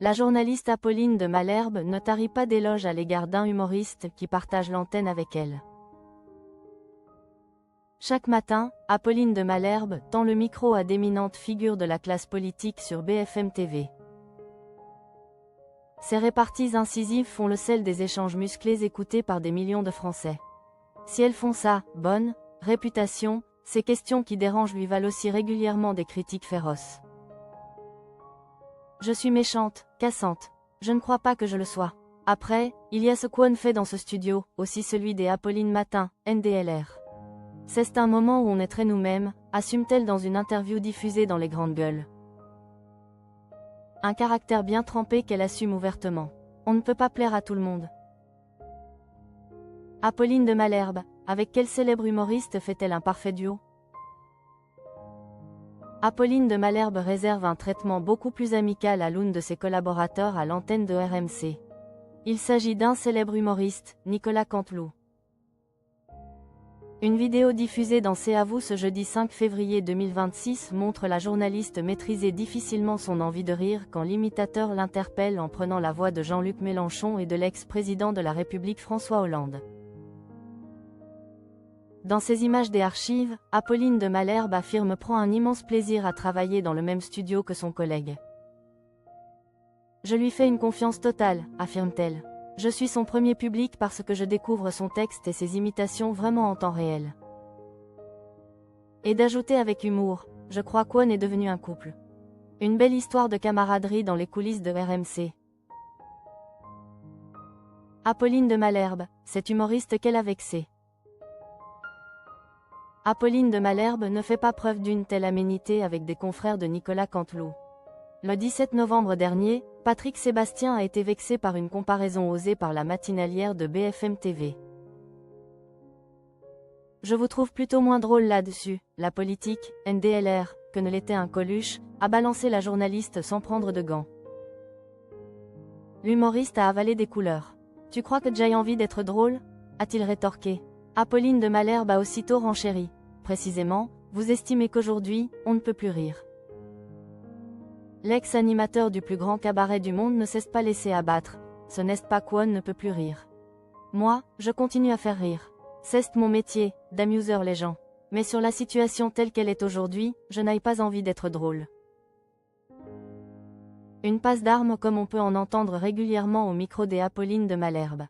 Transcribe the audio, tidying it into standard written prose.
La journaliste Apolline de Malherbe ne tarit pas d'éloges à l'égard d'un humoriste qui partage l'antenne avec elle. Chaque matin, Apolline de Malherbe tend le micro à d'éminentes figures de la classe politique sur BFM TV. Ses réparties incisives font le sel des échanges musclés écoutés par des millions de Français. Si elles font ça, bonne réputation, ces questions qui dérangent lui valent aussi régulièrement des critiques féroces. Je suis méchante, cassante. Je ne crois pas que je le sois. Après, il y a ce qu'On fait dans ce studio, aussi celui des Apolline Matin, NDLR. C'est un moment où on est très nous-mêmes, assume-t-elle dans une interview diffusée dans les grandes gueules. Un caractère bien trempé qu'elle assume ouvertement. On ne peut pas plaire à tout le monde. Apolline de Malherbe, avec quel célèbre humoriste fait-elle un parfait duo? Apolline de Malherbe réserve un traitement beaucoup plus amical à l'une de ses collaborateurs à l'antenne de RMC. Il s'agit d'un célèbre humoriste, Nicolas Canteloup. Une vidéo diffusée dans C'est à vous ce jeudi 5 février 2026 montre la journaliste maîtriser difficilement son envie de rire quand l'imitateur l'interpelle en prenant la voix de Jean-Luc Mélenchon et de l'ex-président de la République François Hollande. Dans ces images des archives, Apolline de Malherbe affirme prend un immense plaisir à travailler dans le même studio que son collègue. Je lui fais une confiance totale, affirme-t-elle. Je suis son premier public parce que je découvre son texte et ses imitations vraiment en temps réel. Et d'ajouter avec humour, je crois qu'On est devenu un couple. Une belle histoire de camaraderie dans les coulisses de RMC. Apolline de Malherbe, cet humoriste qu'elle a vexé. Apolline de Malherbe ne fait pas preuve d'une telle aménité avec des confrères de Nicolas Canteloup. Le 17 novembre dernier, Patrick Sébastien a été vexé par une comparaison osée par la matinalière de BFM TV. Je vous trouve plutôt moins drôle là-dessus, la politique, NDLR, que ne l'était un Coluche, a balancé la journaliste sans prendre de gants. L'humoriste a avalé des couleurs. Tu crois que j'ai envie d'être drôle? A-t-il rétorqué. Apolline de Malherbe a aussitôt renchéri. Précisément, vous estimez qu'aujourd'hui, on ne peut plus rire. L'ex-animateur du plus grand cabaret du monde ne s'est pas laissé abattre, ce n'est pas qu'On ne peut plus rire. Moi, je continue à faire rire. C'est mon métier, d'amuser les gens. Mais sur la situation telle qu'elle est aujourd'hui, je n'ai pas envie d'être drôle. Une passe d'armes comme on peut en entendre régulièrement au micro des Apolline de Malherbe.